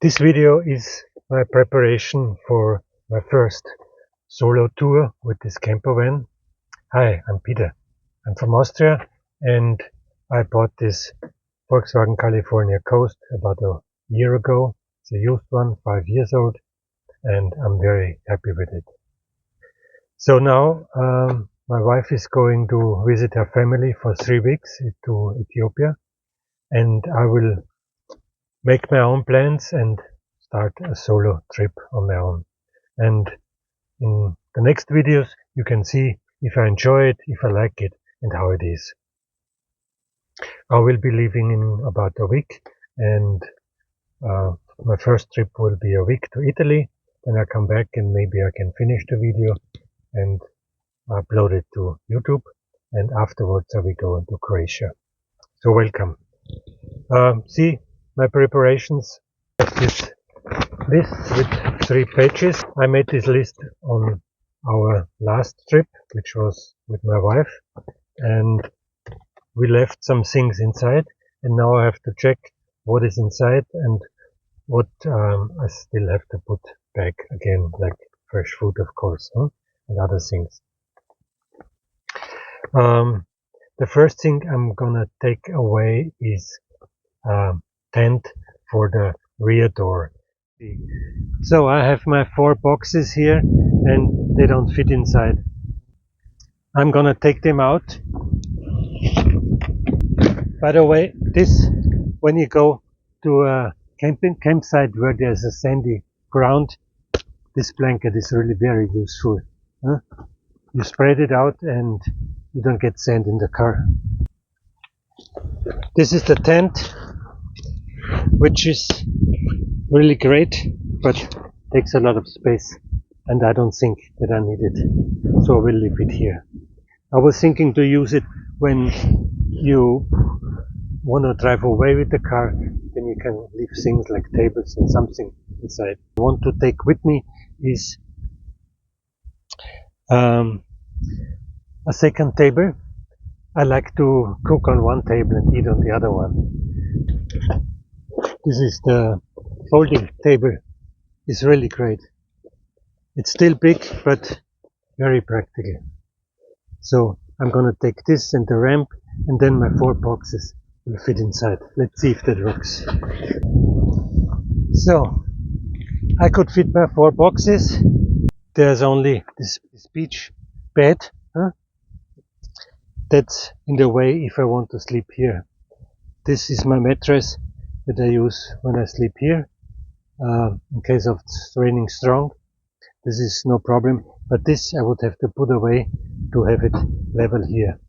This video is my preparation for my first solo tour with this camper van. Hi, I'm Peter. I'm from Austria and I bought this Volkswagen California Coast about a year ago. It's a used one, 5 years old, and I'm very happy with it. So now my wife is going to visit her family for 3 weeks to Ethiopia, and I will make my own plans and start a solo trip on my own. And in the next videos you can see if I enjoy it, if I like it, and how it is. I will be leaving in about a week, and my first trip will be a week to Italy. Then I come back and maybe I can finish the video and upload it to YouTube, and afterwards I will go into Croatia. So welcome. See my preparations. This list with 3 pages. I made this list on our last trip, which was with my wife, and we left some things inside, and now I have to check what is inside and what I still have to put back again, like fresh food, of course, and other things. The first thing I'm gonna take away is tent for the rear door. So I have my 4 boxes here and they don't fit inside. I'm gonna take them out. By the way, when you go to a campsite where there's a sandy ground, this blanket is really very useful. You spread it out and you don't get sand in the car. This is the tent, which is really great, but takes a lot of space, and I don't think that I need it, so I will leave it here. I was thinking to use it when you want to drive away with the car, then you can leave things like tables and something inside. What I want to take with me is a second table. I like to cook on one table and eat on the other one. This is the folding table. It's really great. It's still big, but very practical. So I'm gonna take this and the ramp, and then my 4 boxes will fit inside. Let's see if that works. So I could fit my 4 boxes. There's only this beach bed. That's in the way if I want to sleep here. This is my mattress that I use when I sleep here. In case of it's raining strong, this is no problem, but this I would have to put away to have it level here.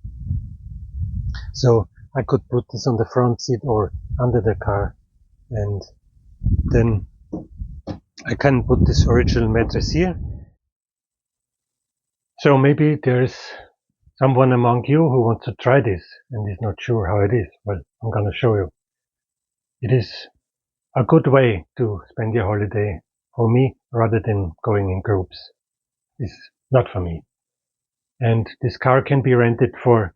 So I could put this on the front seat or under the car, and then I can put this original mattress here. So maybe there's someone among you who wants to try this and is not sure how it is. Well, I'm gonna show you. It is a good way to spend your holiday for me, rather than going in groups. It's not for me. And this car can be rented for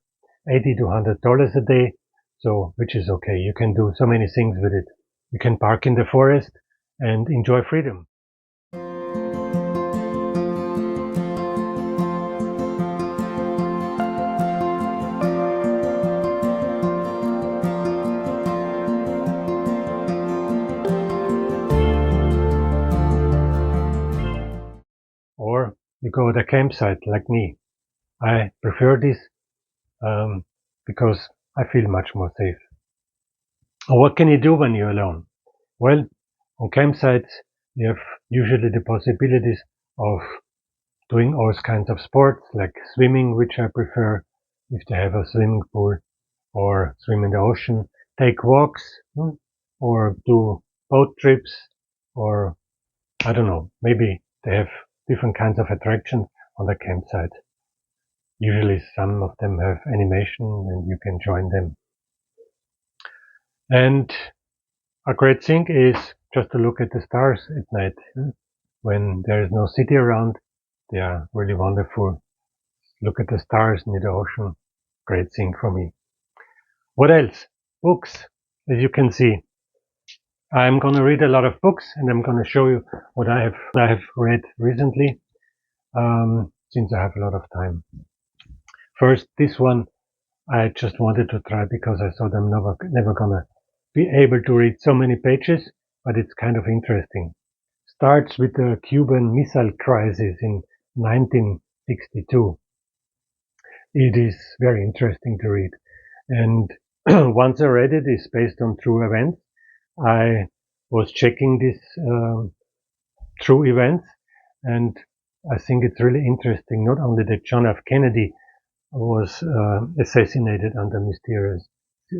$80 to $100 a day, so which is okay. You can do so many things with it. You can park in the forest and enjoy freedom. Or you go to a campsite like me. I prefer this because I feel much more safe. Or what can you do when you're alone? Well, on campsites you have usually the possibilities of doing all kinds of sports, like swimming, which I prefer if they have a swimming pool, or swim in the ocean, take walks, or do boat trips, or I don't know, maybe they have different kinds of attractions on the campsite. Usually some of them have animation and you can join them. And a great thing is just to look at the stars at night. When there is no city around, they are really wonderful. Look at the stars near the ocean. Great thing for me. What else? Books. As you can see, I'm gonna read a lot of books, and I'm gonna show you what I have read recently, since I have a lot of time. First, this one I just wanted to try because I thought I'm never gonna be able to read so many pages, but it's kind of interesting. Starts with the Cuban Missile Crisis in 1962. It is very interesting to read. And once I read it, it's based on true events. I was checking these true events, and I think it's really interesting not only that John F. Kennedy was assassinated under mysterious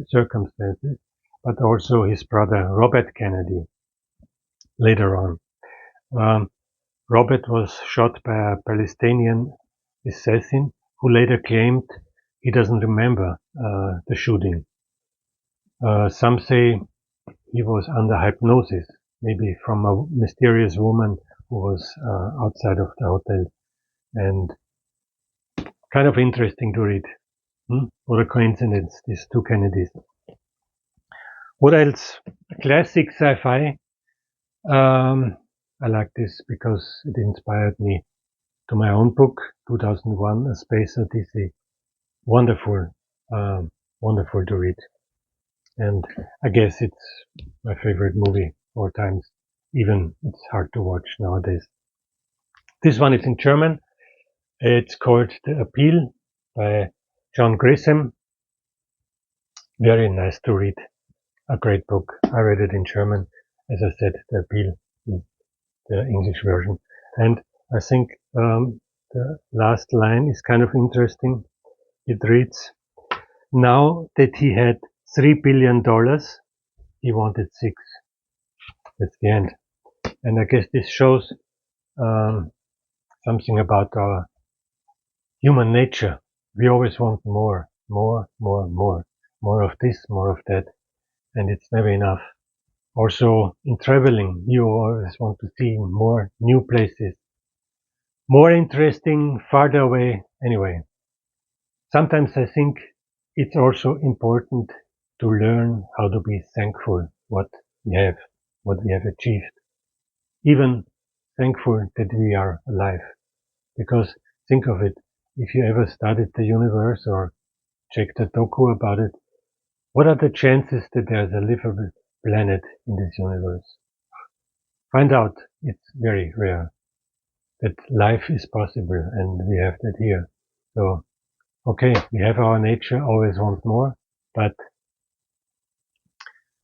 circumstances, but also his brother Robert Kennedy later on. Robert was shot by a Palestinian assassin who later claimed he doesn't remember the shooting. Some say he was under hypnosis, maybe from a mysterious woman who was outside of the hotel, and kind of interesting to read. What a coincidence, these two Kennedys. What else? Classic sci-fi. I like this because it inspired me to my own book, 2001, A Space Odyssey. Wonderful, wonderful to read. And I guess it's my favorite movie all times. Even it's hard to watch nowadays. This one is in German. It's called The Appeal by John Grisham. Very nice to read. A great book. I read it in German. As I said, The Appeal is the English version. And I think the last line is kind of interesting. It reads, now that he had $3 billion, he wanted 6. That's the end. And I guess this shows something about our human nature. We always want more of this, more of that, and it's never enough. Also, in traveling, you always want to see more new places, more interesting, farther away. Anyway, sometimes I think it's also important to learn how to be thankful what we have achieved. Even thankful that we are alive. Because think of it, if you ever studied the universe or checked a docu about it, what are the chances that there's a livable planet in this universe? Find out, it's very rare that life is possible, and we have that here. So, okay, we have our nature, always want more, but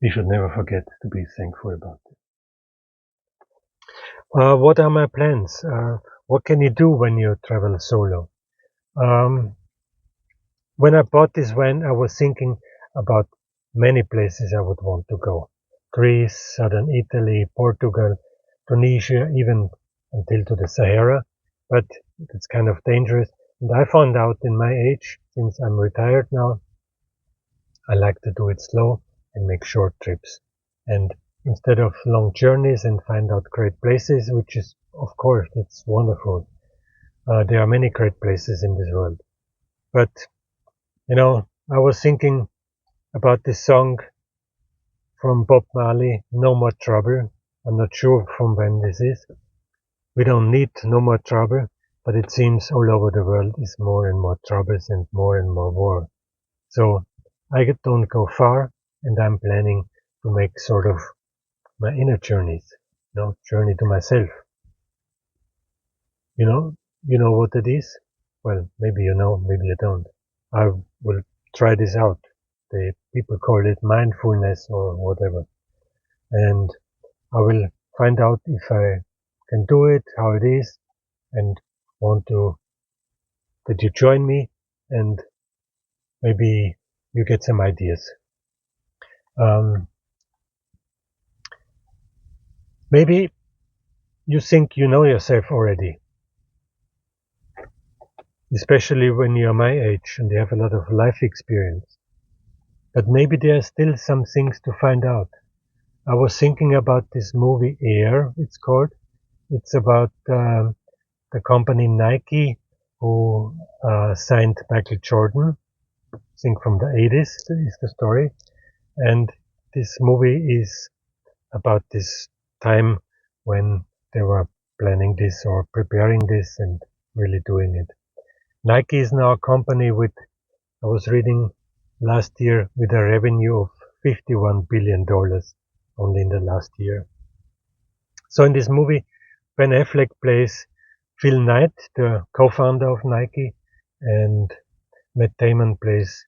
we should never forget to be thankful about it. What are my plans? What can you do when you travel solo? When I bought this van, I was thinking about many places I would want to go. Greece, southern Italy, Portugal, Tunisia, even until to the Sahara. But it's kind of dangerous. And I found out in my age, since I'm retired now, I like to do it slow and make short trips. And instead of long journeys and find out great places, which is, of course, it's wonderful. There are many great places in this world. But I was thinking about this song from Bob Marley, No More Trouble. I'm not sure from when this is. We don't need no more trouble, but it seems all over the world is more and more troubles and more war. So I don't go far, and I'm planning to make sort of my inner journeys, journey to myself. You know what it is? Well, maybe you know, maybe you don't. I will try this out. The people call it mindfulness or whatever. And I will find out if I can do it, how it is, and want that you join me, and maybe you get some ideas. Maybe you think you know yourself already, especially when you're my age and you have a lot of life experience. But maybe there are still some things to find out. I was thinking about this movie Air, it's called. It's about the company Nike who signed Michael Jordan, I think from the 80s is the story. And this movie is about this time when they were planning this or preparing this and really doing it. Nike is now a company with, I was reading last year, with a revenue of $51 billion only in the last year. So in this movie, Ben Affleck plays Phil Knight, the co-founder of Nike, and Matt Damon plays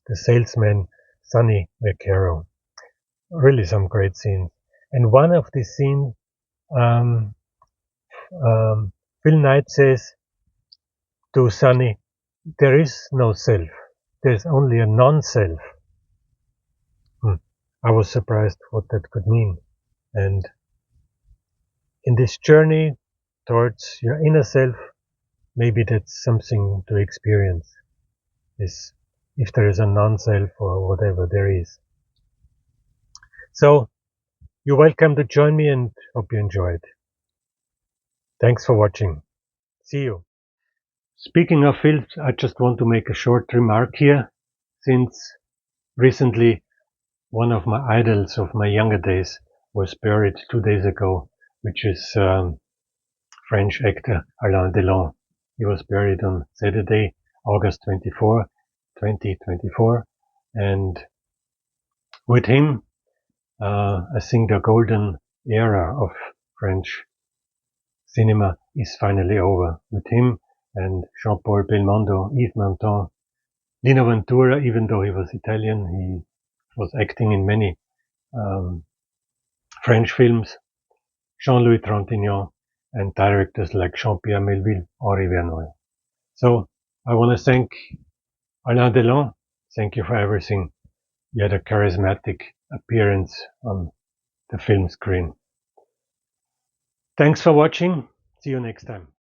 the salesman Sonny Vaccaro. Really some great scenes. And one of the scenes, um, Phil Knight says to Sonny, there is no self. There's only a non-self. I was surprised what that could mean. And in this journey towards your inner self, maybe that's something to experience. Is if there is a non-self or whatever there is. So you're welcome to join me and hope you enjoyed. Thanks for watching. See you. Speaking of films, I just want to make a short remark here, since recently one of my idols of my younger days was buried 2 days ago, which is French actor Alain Delon. He was buried on Saturday, August 24, 2024, and with him, I think the golden era of French cinema is finally over. With him and Jean-Paul Belmondo, Yves Montand, Lino Ventura, even though he was Italian, he was acting in many French films, Jean-Louis Trintignant, and directors like Jean-Pierre Melville, Henri Verneuil. So I want to thank Alain Delon. Thank you for everything. You had a charismatic appearance on the film screen. Thanks for watching. See you next time.